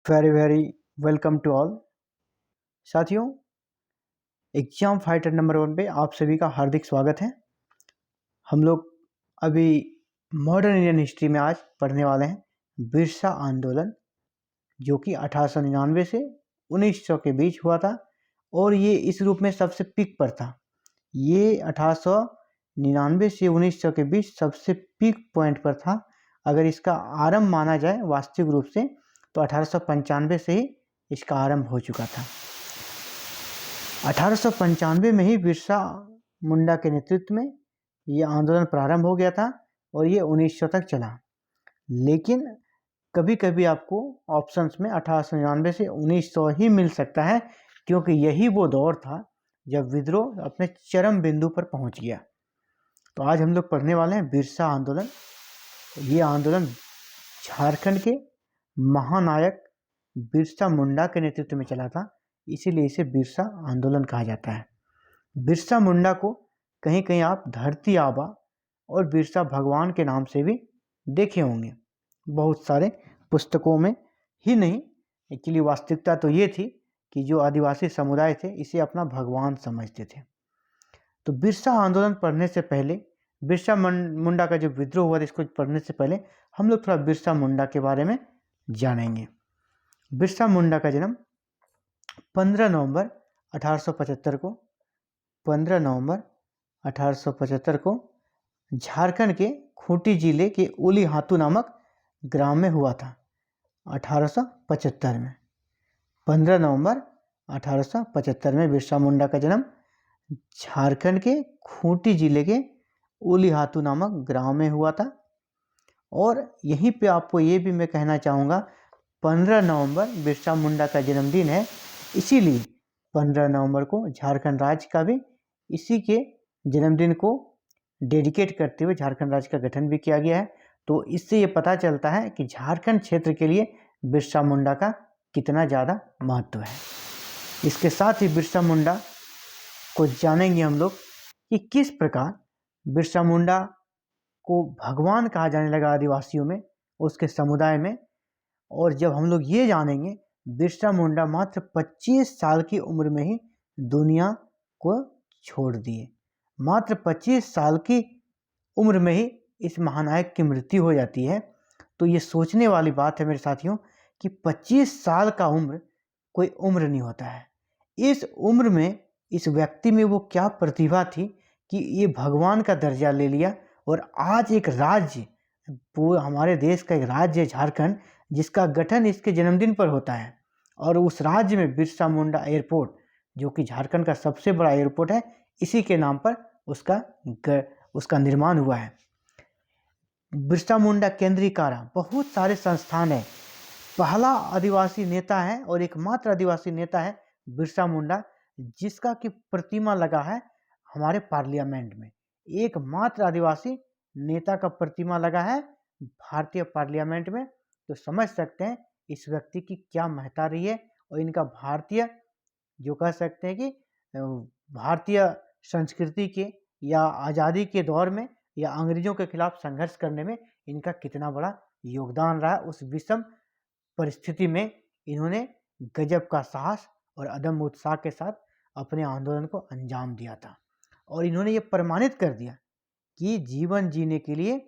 Very very welcome to all. साथियों, exam fighter number 1 पे आप सभी का हार्दिक स्वागत है। हम लोग अभी मॉडर्न इंडियन हिस्ट्री में आज पढ़ने वाले हैं बिरसा आंदोलन, जो कि 1899 से 1900 के बीच हुआ था और ये इस रूप में सबसे पीक पर था। ये 1899 से 1900 के बीच सबसे पीक पॉइंट पर था। अगर इसका आरंभ माना जाए वास्तविक रूप से तो 1895 से ही इसका आरंभ हो चुका था। 1895 में ही बिरसा मुंडा के नेतृत्व में ये आंदोलन प्रारंभ हो गया था और ये 1900 तक चला। लेकिन कभी कभी आपको ऑप्शंस में 1899 से 1900 ही मिल सकता है, क्योंकि यही वो दौर था जब विद्रोह अपने चरम बिंदु पर पहुंच गया। तो आज हम लोग पढ़ने वाले हैं बिरसा आंदोलन। ये आंदोलन झारखंड के महानायक बिरसा मुंडा के नेतृत्व में चला था, इसीलिए इसे बिरसा आंदोलन कहा जाता है। बिरसा मुंडा को कहीं कहीं आप धरती आबा और बिरसा भगवान के नाम से भी देखे होंगे, बहुत सारे पुस्तकों में ही नहीं। एक्चुअली वास्तविकता तो ये थी कि जो आदिवासी समुदाय थे इसे अपना भगवान समझते थे। तो बिरसा आंदोलन पढ़ने से पहले, बिरसा मुंडा का जो विद्रोह हुआ था इसको पढ़ने से पहले हम लोग थोड़ा बिरसा मुंडा के बारे में जानेंगे। बिरसा मुंडा का जन्म 15 नवंबर 1875 को 15 नवंबर 1875 को झारखंड के खूंटी जिले के उली हातू नामक ग्राम में हुआ था। 1875 में 15 नवंबर 1875 में बिरसा मुंडा का जन्म झारखंड के खूंटी जिले के उली हातू नामक ग्राम में हुआ था। और यहीं पे आपको ये भी मैं कहना चाहूँगा, 15 नवंबर बिरसा मुंडा का जन्मदिन है, इसीलिए 15 नवंबर को झारखंड राज्य का भी इसी के जन्मदिन को डेडिकेट करते हुए झारखंड राज्य का गठन भी किया गया है। तो इससे ये पता चलता है कि झारखंड क्षेत्र के लिए बिरसा मुंडा का कितना ज़्यादा महत्व है। इसके साथ ही बिरसा मुंडा को जानेंगे हम लोग कि किस प्रकार बिरसा मुंडा को भगवान कहा जाने लगा आदिवासियों में, उसके समुदाय में। और जब हम लोग ये जानेंगे, बिरसा मुंडा मात्र 25 साल की उम्र में ही दुनिया को छोड़ दिए। मात्र 25 साल की उम्र में ही इस महानायक की मृत्यु हो जाती है। तो ये सोचने वाली बात है मेरे साथियों कि 25 साल का उम्र कोई उम्र नहीं होता है। इस उम्र में इस व्यक्ति में वो क्या प्रतिभा थी कि ये भगवान का दर्जा ले लिया और आज एक राज्य, वो हमारे देश का एक राज्य है झारखंड, जिसका गठन इसके जन्मदिन पर होता है। और उस राज्य में बिरसा मुंडा एयरपोर्ट, जो कि झारखंड का सबसे बड़ा एयरपोर्ट है, इसी के नाम पर उसका निर्माण हुआ है। बिरसा मुंडा केंद्रीय कारा, बहुत सारे संस्थान है। पहला आदिवासी नेता है और एकमात्र आदिवासी नेता है बिरसा मुंडा, जिसका की प्रतिमा लगा है हमारे पार्लियामेंट में। एकमात्र आदिवासी नेता का प्रतिमा लगा है भारतीय पार्लियामेंट में। तो समझ सकते हैं इस व्यक्ति की क्या महत्ता रही है और इनका भारतीय, जो कह सकते हैं कि भारतीय संस्कृति के या आज़ादी के दौर में या अंग्रेजों के खिलाफ संघर्ष करने में इनका कितना बड़ा योगदान रहा। उस विषम परिस्थिति में इन्होंने गजब का साहस और अदम्य उत्साह के साथ अपने आंदोलन को अंजाम दिया था। और इन्होंने ये प्रमाणित कर दिया कि जीवन जीने के लिए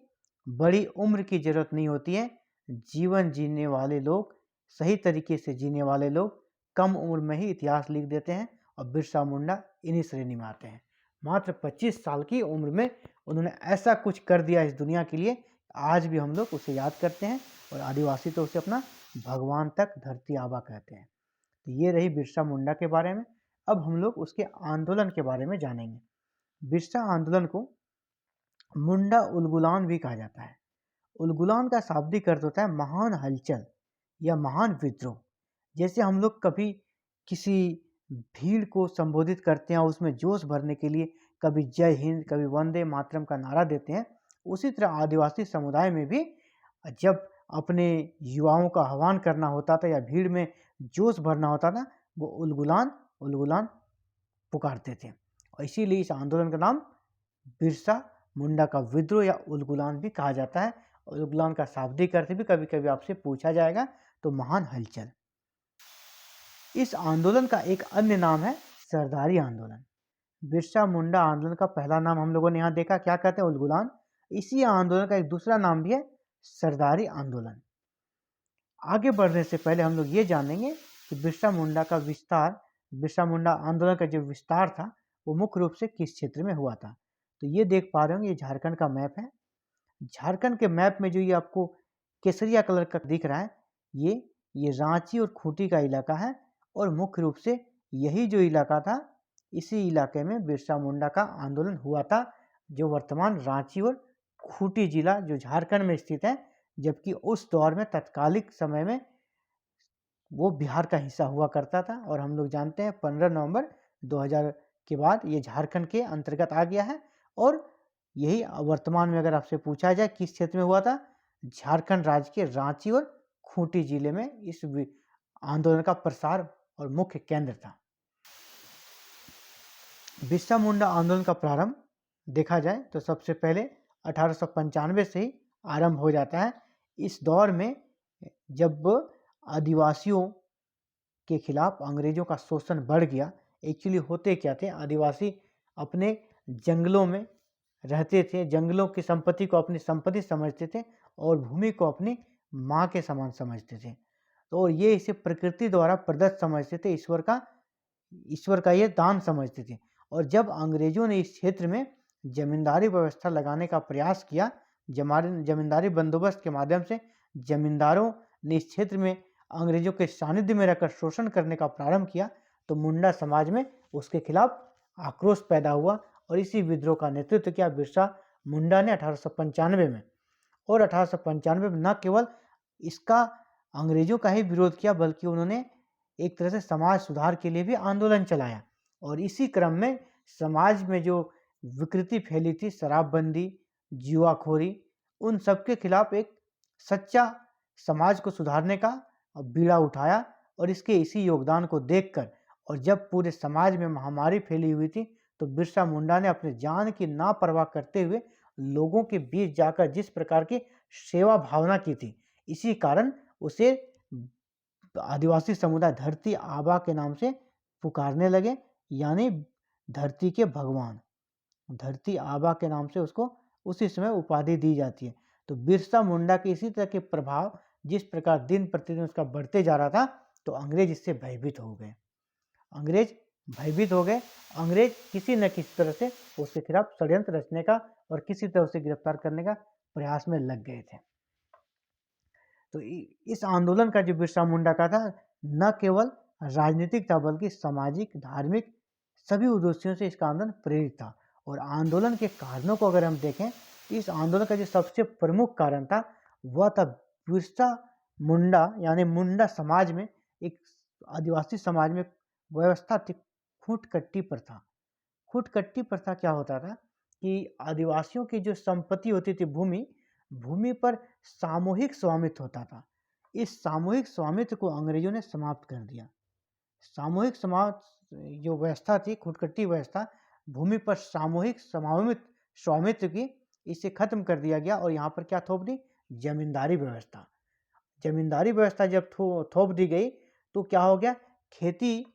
बड़ी उम्र की जरूरत नहीं होती है। जीवन जीने वाले लोग, सही तरीके से जीने वाले लोग कम उम्र में ही इतिहास लिख देते हैं और बिरसा मुंडा इन्हीं श्रेणी में आते हैं। मात्र 25 साल की उम्र में उन्होंने ऐसा कुछ कर दिया इस दुनिया के लिए, आज भी हम लोग उसे याद करते हैं और आदिवासी तो उसे अपना भगवान तक धरती आबा कहते हैं। तो ये रही बिरसा मुंडा के बारे में। अब हम लोग उसके आंदोलन के बारे में जानेंगे। बिरसा आंदोलन को मुंडा उलगुलान भी कहा जाता है। उलगुलान का शाब्दिक अर्थ होता है महान हलचल या महान विद्रोह। जैसे हम लोग कभी किसी भीड़ को संबोधित करते हैं, उसमें जोश भरने के लिए कभी जय हिंद, कभी वंदे मातरम का नारा देते हैं, उसी तरह आदिवासी समुदाय में भी जब अपने युवाओं का आह्वान करना होता था या भीड़ में जोश भरना होता था, वो उलगुलान उलगुलान पुकारते थे। और इसीलिए इस आंदोलन का नाम बिरसा मुंडा का विद्रोह या उलगुलान भी कहा जाता है। उलगुलान का शाब्दिक अर्थ भी कभी कभी आपसे पूछा जाएगा, तो महान हलचल। इस आंदोलन का एक अन्य नाम है सरदारी आंदोलन। बिरसा मुंडा आंदोलन का पहला नाम हम लोगों ने यहाँ देखा, क्या कहते हैं, उलगुलान। इसी आंदोलन का एक दूसरा नाम भी है सरदारी आंदोलन। आगे बढ़ने से पहले हम लोग ये जानेंगे कि बिरसा मुंडा का विस्तार, बिरसा मुंडा आंदोलन का जो विस्तार था वो मुख्य रूप से किस क्षेत्र में हुआ था। तो ये देख पा रहे होंगे, ये झारखंड का मैप है। झारखंड के मैप में जो ये आपको केसरिया कलर का दिख रहा है, ये रांची और खूंटी का इलाका है। और मुख्य रूप से यही जो इलाका था, इसी इलाके में बिरसा मुंडा का आंदोलन हुआ था, जो वर्तमान रांची और खूंटी जिला जो झारखंड में स्थित है। जबकि उस दौर में तत्कालिक समय में वो बिहार का हिस्सा हुआ करता था। और हम लोग जानते हैं 15 नवंबर 2000 के बाद ये झारखंड के अंतर्गत आ गया है। और यही वर्तमान में अगर आपसे पूछा जाए किस क्षेत्र में हुआ था, झारखंड राज्य के रांची और खूंटी जिले में इस आंदोलन का प्रसार और मुख्य केंद्र था। बिरसा मुंडा आंदोलन का प्रारंभ देखा जाए तो सबसे पहले 1895 से ही आरंभ हो जाता है। इस दौर में जब आदिवासियों के खिलाफ अंग्रेजों का शोषण बढ़ गया। एक्चुअली होते क्या थे, आदिवासी अपने जंगलों में रहते थे, जंगलों की संपत्ति को अपनी संपत्ति समझते थे और भूमि को अपनी माँ के समान समझते थे। तो ये इसे प्रकृति द्वारा प्रदत्त समझते थे, ईश्वर का ये दान समझते थे। और जब अंग्रेजों ने इस क्षेत्र में जमींदारी व्यवस्था लगाने का प्रयास किया, जमींदारी बंदोबस्त के माध्यम से जमींदारों ने इस क्षेत्र में अंग्रेजों के सानिध्य में रहकर शोषण करने का प्रारंभ किया, तो मुंडा समाज में उसके खिलाफ आक्रोश पैदा हुआ। और इसी विद्रोह का नेतृत्व किया बिरसा मुंडा ने 1895 में। और 1895 में न केवल इसका अंग्रेजों का ही विरोध किया, बल्कि उन्होंने एक तरह से समाज सुधार के लिए भी आंदोलन चलाया। और इसी क्रम में समाज में जो विकृति फैली थी, शराबबंदी, जुआखोरी, उन सब के खिलाफ एक सच्चा समाज को सुधारने का बीड़ा उठाया। और इसके इसी योगदान को देखकर और जब पूरे समाज में महामारी फैली हुई थी, तो बिरसा मुंडा ने अपने जान की ना परवाह करते हुए लोगों के बीच जाकर जिस प्रकार की सेवा भावना की थी, इसी कारण उसे आदिवासी समुदाय धरती आबा के नाम से पुकारने लगे, यानी धरती के भगवान। धरती आबा के नाम से उसको उसी समय उपाधि दी जाती है। तो बिरसा मुंडा के इसी तरह के प्रभाव जिस प्रकार दिन प्रतिदिन उसका बढ़ते जा रहा था, तो अंग्रेज इससे भयभीत हो गए। अंग्रेज किसी न किसी तरह से उसके खिलाफ षड्यंत्र रचने का और किसी तरह से गिरफ्तार करने का प्रयास में लग गए थे। तो इस आंदोलन का जो बिरसा मुंडा का था, न केवल राजनीतिक था बल्कि सामाजिक, धार्मिक सभी उद्देश्यों से इसका आंदोलन प्रेरित था। और आंदोलन के कारणों को अगर हम देखें, इस आंदोलन का जो सबसे प्रमुख कारण था वह था बिरसा मुंडा, यानी मुंडा समाज में, एक आदिवासी समाज में व्यवस्था थी खूंटकट्टी प्रथा। खूंटकट्टी प्रथा क्या होता था कि आदिवासियों की जो संपत्ति होती थी, भूमि पर सामूहिक स्वामित्व होता था। इस सामूहिक स्वामित्व को अंग्रेजों ने समाप्त कर दिया। सामूहिक जो व्यवस्था थी, खूंटकट्टी व्यवस्था, भूमि पर सामूहिक स्वामित्व की, इसे खत्म कर दिया गया। और यहाँ पर क्या थोप दी, जमींदारी व्यवस्था। जमींदारी व्यवस्था जब थोप दी गई तो क्या हो गया, खेती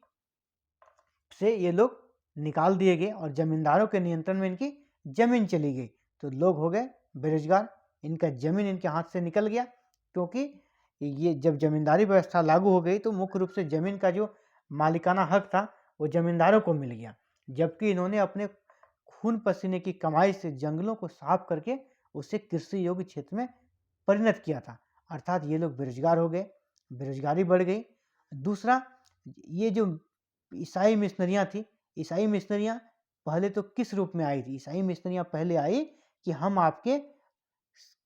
से ये लोग निकाल दिए गए और जमींदारों के नियंत्रण में इनकी जमीन चली गई। तो लोग हो गए बेरोजगार, इनका जमीन इनके हाथ से निकल गया। क्योंकि ये जब जमींदारी व्यवस्था लागू हो गई तो मुख्य रूप से जमीन का जो मालिकाना हक था वो जमींदारों को मिल गया। जबकि इन्होंने अपने खून पसीने की कमाई से जंगलों को साफ करके उसे कृषि योग्य क्षेत्र में परिणत किया था। अर्थात ये लोग बेरोजगार हो गए, बेरोजगारी बढ़ गई। दूसरा, ये जो ईसाई मिशनरियाँ थी, ईसाई मिशनरियाँ पहले तो किस रूप में आई थी? ईसाई मिशनरियाँ पहले आई कि हम आपके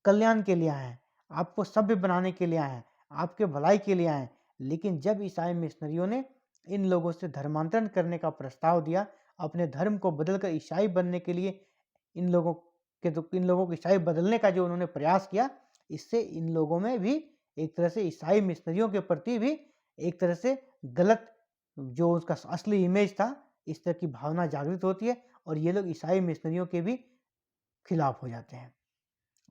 कल्याण के लिए आए हैं, आपको सभ्य बनाने के लिए आए हैं, आपके भलाई के लिए आए हैं। लेकिन जब ईसाई मिशनरियों ने इन लोगों से धर्मांतरण करने का प्रस्ताव दिया, अपने धर्म को बदलकर ईसाई बनने के लिए इन लोगों को ईसाई बदलने का जो उन्होंने प्रयास किया, इससे इन लोगों में भी एक तरह से ईसाई मिशनरियों के प्रति भी एक तरह से गलत, जो उसका असली इमेज था, इस तरह की भावना जागृत होती है। और ये लोग ईसाई मिशनरियों के भी खिलाफ हो जाते हैं,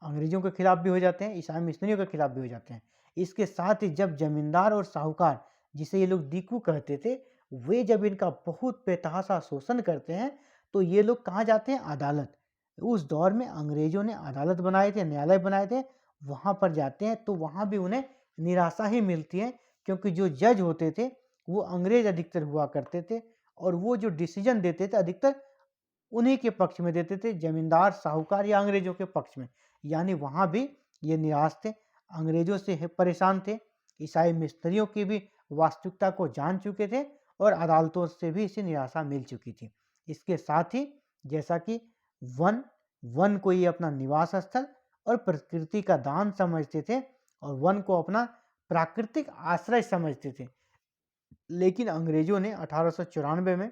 अंग्रेजों के खिलाफ भी हो जाते हैं, ईसाई मिशनरियों के खिलाफ भी हो जाते हैं। इसके साथ ही जब जमींदार और साहूकार जिसे ये लोग दीकू कहते थे, वे जब इनका बहुत बेतहाशा शोषण करते हैं तो ये लोग कहाँ जाते हैं? अदालत। उस दौर में अंग्रेजों ने अदालत बनाए थे, न्यायालय बनाए थे, वहाँ पर जाते हैं तो वहाँ भी उन्हें निराशा ही मिलती है, क्योंकि जो जज होते थे वो अंग्रेज अधिकतर हुआ करते थे और वो जो डिसीजन देते थे अधिकतर उन्हीं के पक्ष में देते थे, जमींदार, साहूकार या अंग्रेजों के पक्ष में। यानी वहाँ भी ये निराश थे, अंग्रेजों से परेशान थे, ईसाई मिस्त्रियों की भी वास्तविकता को जान चुके थे और अदालतों से भी इसे निराशा मिल चुकी थी। इसके साथ ही जैसा कि वन को ये अपना निवास स्थल और प्रकृति का दान समझते थे और वन को अपना प्राकृतिक आश्रय समझते थे। लेकिन अंग्रेजों ने 1894 में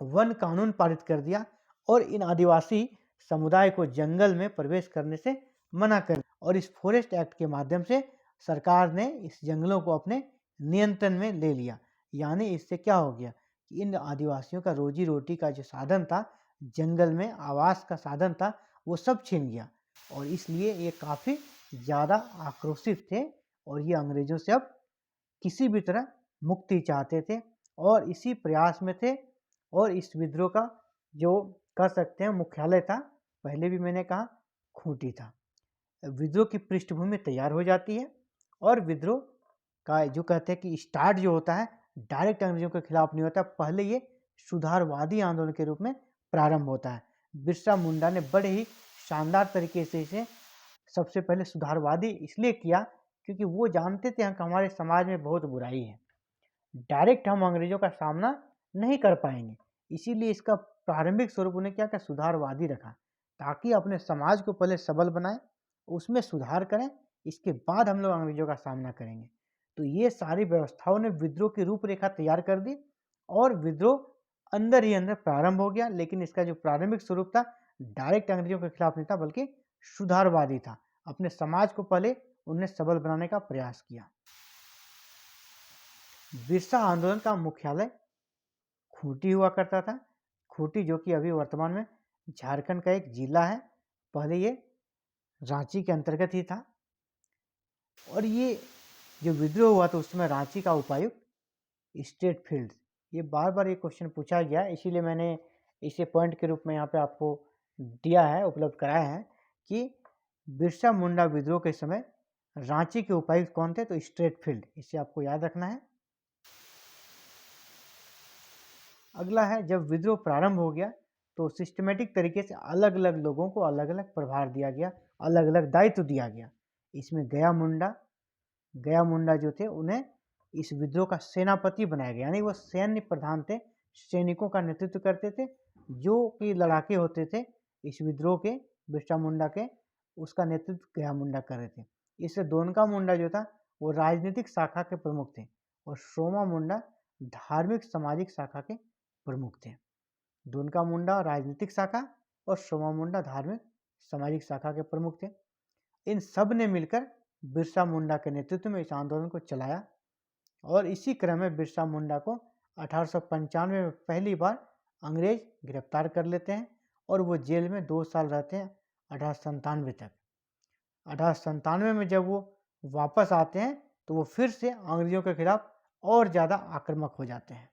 वन कानून पारित कर दिया और इन आदिवासी समुदाय को जंगल में प्रवेश करने से मना कर दिया और इस फॉरेस्ट एक्ट के माध्यम से सरकार ने इस जंगलों को अपने नियंत्रण में ले लिया। यानी इससे क्या हो गया कि इन आदिवासियों का रोजी रोटी का जो साधन था, जंगल में आवास का साधन था, वो सब छीन गया और इसलिए ये काफ़ी ज़्यादा आक्रोशित थे और ये अंग्रेजों से अब किसी भी तरह मुक्ति चाहते थे और इसी प्रयास में थे। और इस विद्रोह का जो कह सकते हैं मुख्यालय था, पहले भी मैंने कहा, खूंटी था। विद्रोह की पृष्ठभूमि तैयार हो जाती है और विद्रोह का जो कहते हैं कि स्टार्ट जो होता है डायरेक्ट अंग्रेजों के खिलाफ नहीं होता, पहले ये सुधारवादी आंदोलन के रूप में प्रारंभ होता है। बिरसा मुंडा ने बड़े ही शानदार तरीके से इसे सबसे पहले सुधारवादी इसलिए किया क्योंकि वो जानते थे कि हमारे समाज में बहुत बुराई है, डायरेक्ट हम अंग्रेजों का सामना नहीं कर पाएंगे, इसीलिए इसका प्रारंभिक स्वरूप उन्हें क्या क्या सुधारवादी रखा, ताकि अपने समाज को पहले सबल बनाएं, उसमें सुधार करें, इसके बाद हम लोग अंग्रेजों का सामना करेंगे। तो ये सारी व्यवस्थाओं ने विद्रोह की रूपरेखा तैयार कर दी और विद्रोह अंदर ही अंदर प्रारंभ हो गया। लेकिन इसका जो प्रारंभिक स्वरूप था डायरेक्ट अंग्रेजों के खिलाफ नहीं था, बल्कि सुधारवादी था। अपने समाज को पहले उन्हें सबल बनाने का प्रयास किया। बिरसा आंदोलन का मुख्यालय खूंटी हुआ करता था। खूंटी जो कि अभी वर्तमान में झारखंड का एक जिला है, पहले ये रांची के अंतर्गत ही था। और ये जो विद्रोह हुआ था उस समय रांची का उपायुक्त स्टेट फील्ड, ये बार बार ये क्वेश्चन पूछा गया, इसीलिए मैंने इसे पॉइंट के रूप में यहाँ पे आपको दिया है, उपलब्ध कराया है कि बिरसा मुंडा विद्रोह के समय रांची के उपायुक्त कौन थे? तो स्टेट फील्ड, इसे आपको याद रखना है। अगला है, जब विद्रोह प्रारंभ हो गया तो सिस्टमेटिक तरीके से अलग अलग लोगों को अलग अलग प्रभार दिया गया, अलग अलग दायित्व दिया गया। इसमें गया मुंडा जो थे उन्हें इस विद्रोह का सेनापति बनाया गया, यानी वो सैन्य प्रधान थे, सैनिकों का नेतृत्व करते थे, जो कि लड़ाके होते थे इस विद्रोह के, बिरसा मुंडा के, उसका नेतृत्व गया मुंडा कर रहे थे। इससे दोनका मुंडा जो था वो राजनीतिक शाखा के प्रमुख थे और सोमा मुंडा धार्मिक सामाजिक शाखा के प्रमुख थे। दोनका मुंडा राजनीतिक शाखा और सोमा मुंडा धार्मिक सामाजिक शाखा के प्रमुख थे। इन सब ने मिलकर बिरसा मुंडा के नेतृत्व में इस आंदोलन को चलाया और इसी क्रम में बिरसा मुंडा को 1895 में पहली बार अंग्रेज गिरफ्तार कर लेते हैं और वो जेल में 2 साल रहते हैं 1897 तक। 1897 में जब वो वापस आते हैं तो वो फिर से अंग्रेजों के खिलाफ और ज़्यादा आक्रामक हो जाते हैं।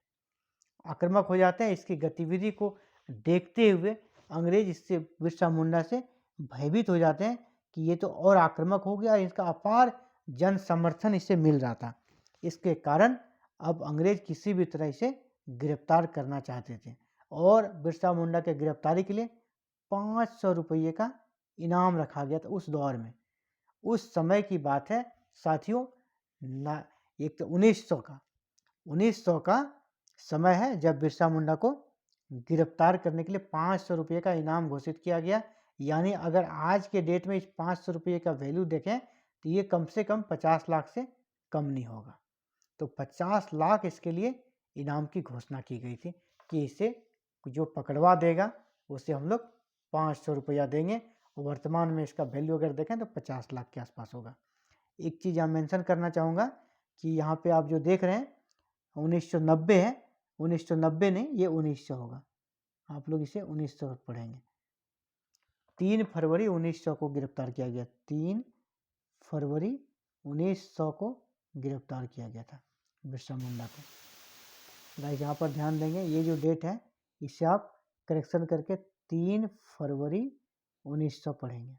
इसकी गतिविधि को देखते हुए अंग्रेज इससे बिरसा मुंडा से भयभीत हो जाते हैं कि ये तो और आक्रामक हो गया, इसका अपार जन समर्थन इसे मिल रहा था। इसके कारण अब अंग्रेज किसी भी तरह इसे गिरफ्तार करना चाहते थे और बिरसा मुंडा के गिरफ्तारी के लिए 500 रुपये का इनाम रखा गया था उस दौर में। उस समय की बात है साथियों, एक तो 1900 का समय है जब बिरसा मुंडा को गिरफ्तार करने के लिए 500 रुपये का इनाम घोषित किया गया। यानी अगर आज के डेट में इस 500 रुपये का वैल्यू देखें तो ये कम से कम 50 लाख से कम नहीं होगा। तो 50 लाख इसके लिए इनाम की घोषणा की गई थी कि इसे जो पकड़वा देगा उसे हम लोग 500 रुपया देंगे। वर्तमान में इसका वैल्यू अगर देखें तो 50 लाख के आसपास होगा। एक चीज़ यहाँ मेंशन करना चाहूँगा कि यहाँ पे आप जो देख रहे हैं 1990 है, 1990 नहीं, ये 1900 होगा, आप लोग इसे 1900 पढ़ेंगे। 3 फरवरी 1900 को गिरफ्तार किया गया, 3 फरवरी 1900 को गिरफ्तार किया गया था बिरसा मुंडा को। गाइस यहाँ पर ध्यान देंगे, ये जो डेट है इसे आप करेक्शन करके 3 फरवरी 1900 पढ़ेंगे।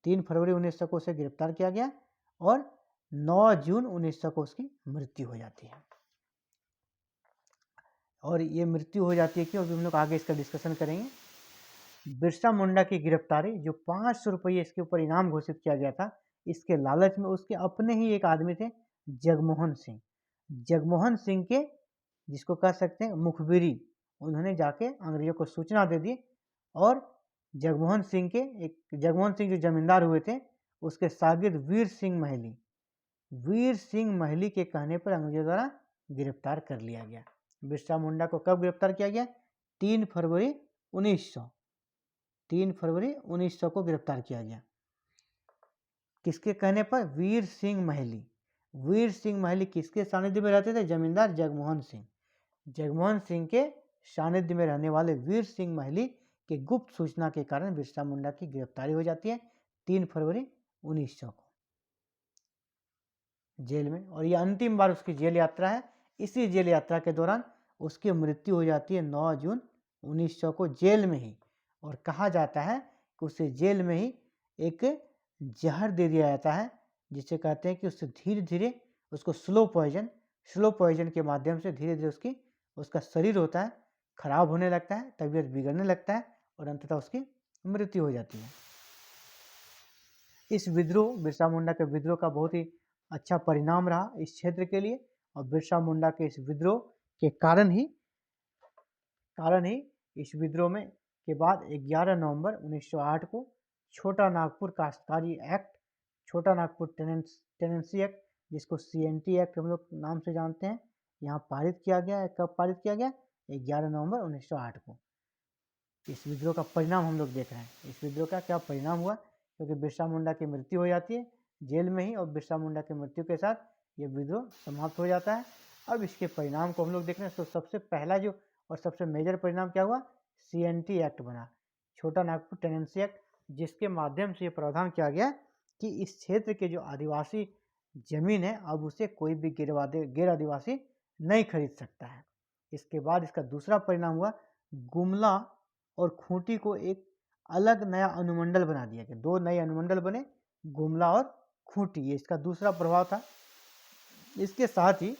3 फरवरी 1900 को उसे गिरफ्तार किया गया और 9 जून 1900 को उसकी मृत्यु हो जाती है। और ये मृत्यु हो जाती है क्यों, अभी हम लोग आगे इसका डिस्कशन करेंगे। बिरसा मुंडा की गिरफ्तारी, जो 500 रुपये इसके ऊपर इनाम घोषित किया गया था, इसके लालच में उसके अपने ही एक आदमी थे जगमोहन सिंह। जगमोहन सिंह के, जिसको कह सकते हैं मुखबिरी, उन्होंने जाके अंग्रेजों को सूचना दे दी और जगमोहन सिंह जो जमींदार हुए थे, उसके शागिर्द वीर सिंह महली के कहने पर अंग्रेजों द्वारा गिरफ्तार कर लिया गया। बिरसा मुंडा को कब गिरफ्तार किया गया? 3 फरवरी 1900 को गिरफ्तार किया गया। किसके कहने पर? वीर सिंह महली किसके सानिध्य में रहते थे? जमींदार जगमोहन सिंह के सानिध्य में रहने वाले वीर सिंह महली के गुप्त सूचना के कारण बिरसा मुंडा की गिरफ्तारी हो जाती है 3 फरवरी 1900 को जेल में। और यह अंतिम बार उसकी जेल यात्रा है। इसी जेल यात्रा के दौरान उसकी मृत्यु हो जाती है 9 जून 1900 को जेल में ही। और कहा जाता है कि उसे जेल में ही एक जहर दे दिया जाता है, जिसे कहते हैं कि उससे धीरे धीरे उसको स्लो पॉइजन के माध्यम से धीरे धीरे उसका शरीर होता है खराब होने लगता है, तबीयत बिगड़ने लगता है और अंततः उसकी मृत्यु हो जाती है। इस विद्रोह, बिरसा मुंडा के विद्रोह का बहुत ही अच्छा परिणाम रहा इस क्षेत्र के लिए। और बिरसा मुंडा के इस विद्रोह के कारण ही इस विद्रोह में के बाद 11 नवंबर 1908 को छोटा नागपुर काश्तकारी एक्ट, छोटा नागपुर टेनेंसी एक्ट, जिसको CNT एक्ट हम लोग नाम से जानते हैं, यहाँ पारित किया गया है। कब पारित किया गया? 11 नवंबर 1908 को। इस विद्रोह का परिणाम हम लोग देख रहे हैं। इस विद्रोह का क्या परिणाम हुआ? क्योंकि बिरसा मुंडा की मृत्यु हो जाती है जेल में ही, और बिरसा मुंडा की मृत्यु के साथ ये विद्रोह समाप्त हो जाता है। अब इसके परिणाम को हम लोग देख रहे हैं। तो सबसे पहला जो और सबसे मेजर परिणाम क्या हुआ? CNT एक्ट बना, छोटा नागपुर टेनेंसी एक्ट, जिसके माध्यम से ये प्रावधान किया गया कि इस क्षेत्र के जो आदिवासी जमीन है, अब उसे कोई भी गैर आदिवासी नहीं खरीद सकता है। इसके बाद इसका दूसरा परिणाम हुआ, गुमला और खूंटी को एक अलग नया अनुमंडल बना दिया गया। 2 नए अनुमंडल बने, गुमला और खूंटी। ये इसका दूसरा प्रभाव था। इसके साथ ही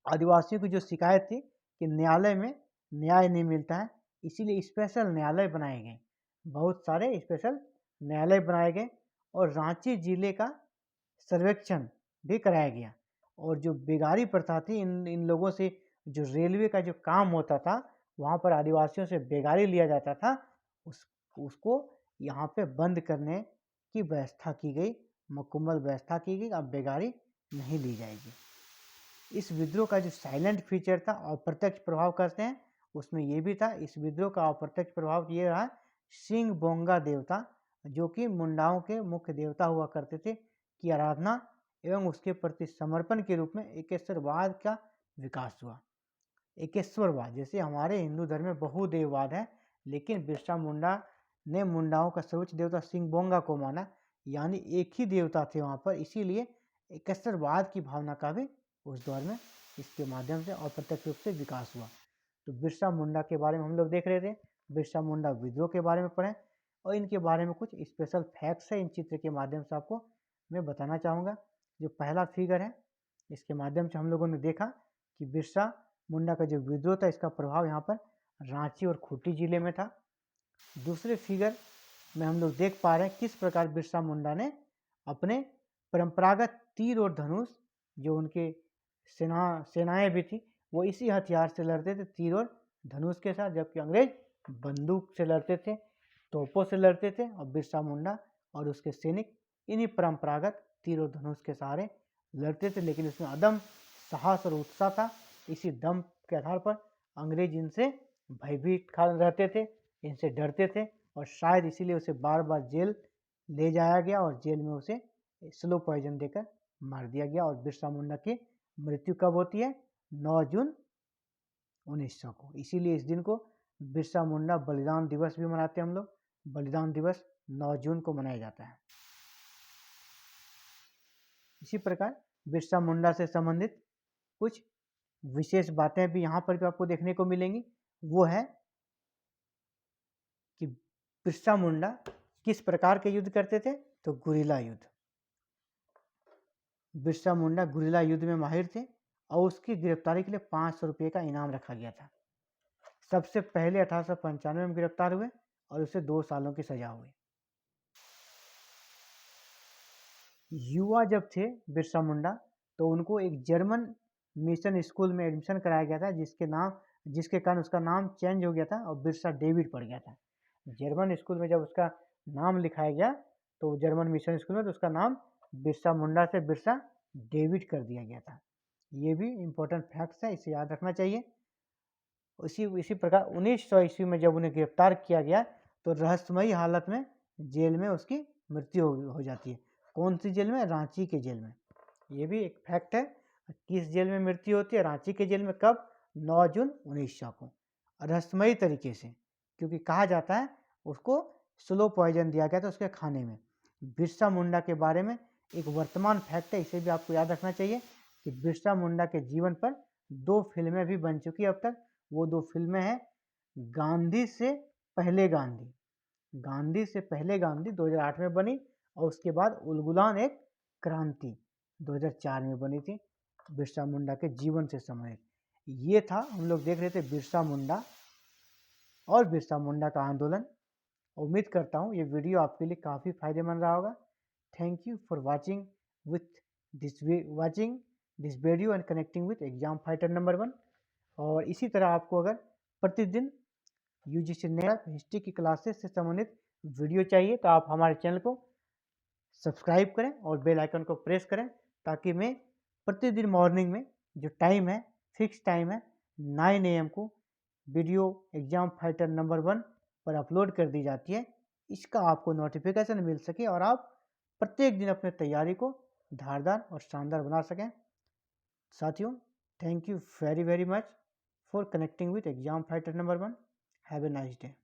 आदिवासियों की जो शिकायत थी कि न्यायालय में न्याय नहीं मिलता है, इसीलिए स्पेशल न्यायालय बनाए गए, बहुत सारे स्पेशल न्यायालय बनाए गए। और रांची जिले का सर्वेक्षण भी कराया गया। और जो बेगारी प्रथा थी, इन लोगों से जो रेलवे का जो काम होता था, वहाँ पर आदिवासियों से बेगारी लिया जाता था, उसको यहाँ पे बंद करने की व्यवस्था की गई, मुकम्मल व्यवस्था की गई। अब बेगारी नहीं ली जाएगी। इस विद्रोह का जो साइलेंट फीचर था, अप्रत्यक्ष प्रभाव कहते हैं, उसमें ये भी था। इस विद्रोह का अप्रत्यक्ष प्रभाव ये रहा, सिंह बोंगा देवता, जो कि मुंडाओं के मुख्य देवता हुआ करते थे, की आराधना एवं उसके प्रति समर्पण के रूप में एकेश्वरवाद का विकास हुआ। एकेश्वरवाद, जैसे हमारे हिंदू धर्म में बहुदेववाद है, लेकिन बिरसा मुंडा ने मुंडाओं का सर्वोच्च देवता सिंह बोंगा को माना, यानी एक ही देवता थे वहाँ पर, इसीलिए एकेश्वरवाद की भावना का भी उस दौर में इसके माध्यम से अप्रत्यक्ष रूप से विकास हुआ। तो बिरसा मुंडा के बारे में हम लोग देख रहे थे, बिरसा मुंडा विद्रोह के बारे में पढ़े, और इनके बारे में कुछ स्पेशल फैक्ट्स है इन चित्र के माध्यम से आपको मैं बताना चाहूँगा। जो पहला फिगर है, इसके माध्यम से हम लोगों ने देखा कि बिरसा मुंडा का जो विद्रोह था, इसका प्रभाव यहाँ पर रांची और खूंटी जिले में था। दूसरे फिगर में हम लोग देख पा रहे हैं किस प्रकार बिरसा मुंडा ने अपने परंपरागत तीर और धनुष, जो उनके सेनाएं भी थी, वो इसी हथियार से लड़ते थे, तीर और धनुष के साथ, जबकि अंग्रेज बंदूक से लड़ते थे, तोपों से लड़ते थे, और बिरसा मुंडा और उसके सैनिक इन्हीं परंपरागत तीर और धनुष के सहारे लड़ते थे। लेकिन उसमें अदम साहस और उत्साह था। इसी दम के आधार पर अंग्रेज इनसे भयभीत रहते थे, इनसे डरते थे, और शायद इसीलिए उसे बार बार जेल ले जाया गया और जेल में उसे स्लो पॉइजन देकर मार दिया गया। और बिरसा मुंडा की मृत्यु कब होती है? 9 जून 1900 को। इसीलिए इस दिन को बिरसा मुंडा बलिदान दिवस भी मनाते हैं हम लोग। बलिदान दिवस 9 जून को मनाया जाता है। इसी प्रकार बिरसा मुंडा से संबंधित कुछ विशेष बातें भी यहाँ पर भी आपको देखने को मिलेंगी। वो है कि बिरसा मुंडा किस प्रकार के युद्ध करते थे, तो गुरिल्ला युद्ध। बिरसा मुंडा गुरिल्ला युद्ध में माहिर थे और उसकी गिरफ्तारी के लिए 500 रुपये का इनाम रखा गया था। सबसे पहले 1895 में गिरफ्तार हुए और उसे 2 सालों की सजा हुई। युवा जब थे बिरसा मुंडा तो उनको एक जर्मन मिशन स्कूल में एडमिशन कराया गया था, जिसके कारण उसका नाम चेंज हो गया था और बिरसा डेविड पड़ गया था। जर्मन स्कूल में जब उसका नाम लिखाया गया तो जर्मन मिशन स्कूल में, तो उसका नाम बिरसा मुंडा से बिरसा डेविड कर दिया गया था। ये भी इम्पोर्टेंट फैक्ट्स है, इसे याद रखना चाहिए। इसी प्रकार 1900 ईस्वी में जब उन्हें गिरफ्तार किया गया तो रहस्यमयी हालत में जेल में उसकी मृत्यु हो जाती है। कौन सी जेल में? रांची के जेल में। ये भी एक फैक्ट है। किस जेल में मृत्यु होती है? रांची के जेल में। कब? 9 जून 1900 को, रहस्यमयी तरीके से, क्योंकि कहा जाता है उसको स्लो पॉइजन दिया गया था उसके खाने में। बिरसा मुंडा के बारे में एक वर्तमान फैक्ट है, इसे भी आपको याद रखना चाहिए कि बिरसा मुंडा के जीवन पर 2 फिल्में भी बन चुकी है अब तक। वो 2 फिल्में हैं गांधी से पहले गांधी। गांधी से पहले गांधी 2008 में बनी और उसके बाद उलगुलान एक क्रांति 2004 में बनी थी, बिरसा मुंडा के जीवन से संबंधित। ये था, हम लोग देख रहे थे बिरसा मुंडा और बिरसा मुंडा का आंदोलन। उम्मीद करता हूँ ये वीडियो आपके लिए काफ़ी फायदेमंद रहा होगा। Thank you for watching this video and connecting with exam fighter number 1। और इसी तरह आपको अगर प्रतिदिन यूजीसी नेट हिस्ट्री की क्लासेस से संबंधित वीडियो चाहिए तो आप हमारे चैनल को सब्सक्राइब करें और बेल आइकन को प्रेस करें, ताकि मैं प्रतिदिन मॉर्निंग में, जो टाइम है फिक्स टाइम है 9 AM को, वीडियो एग्जाम फाइटर नंबर 1 पर अपलोड कर दी जाती है। इसका आपको नोटिफिकेशन मिल सके और आप प्रत्येक दिन अपने तैयारी को धारदार और शानदार बना सकें। साथियों, thank you very very much for connecting with exam fighter number 1। Have a nice day.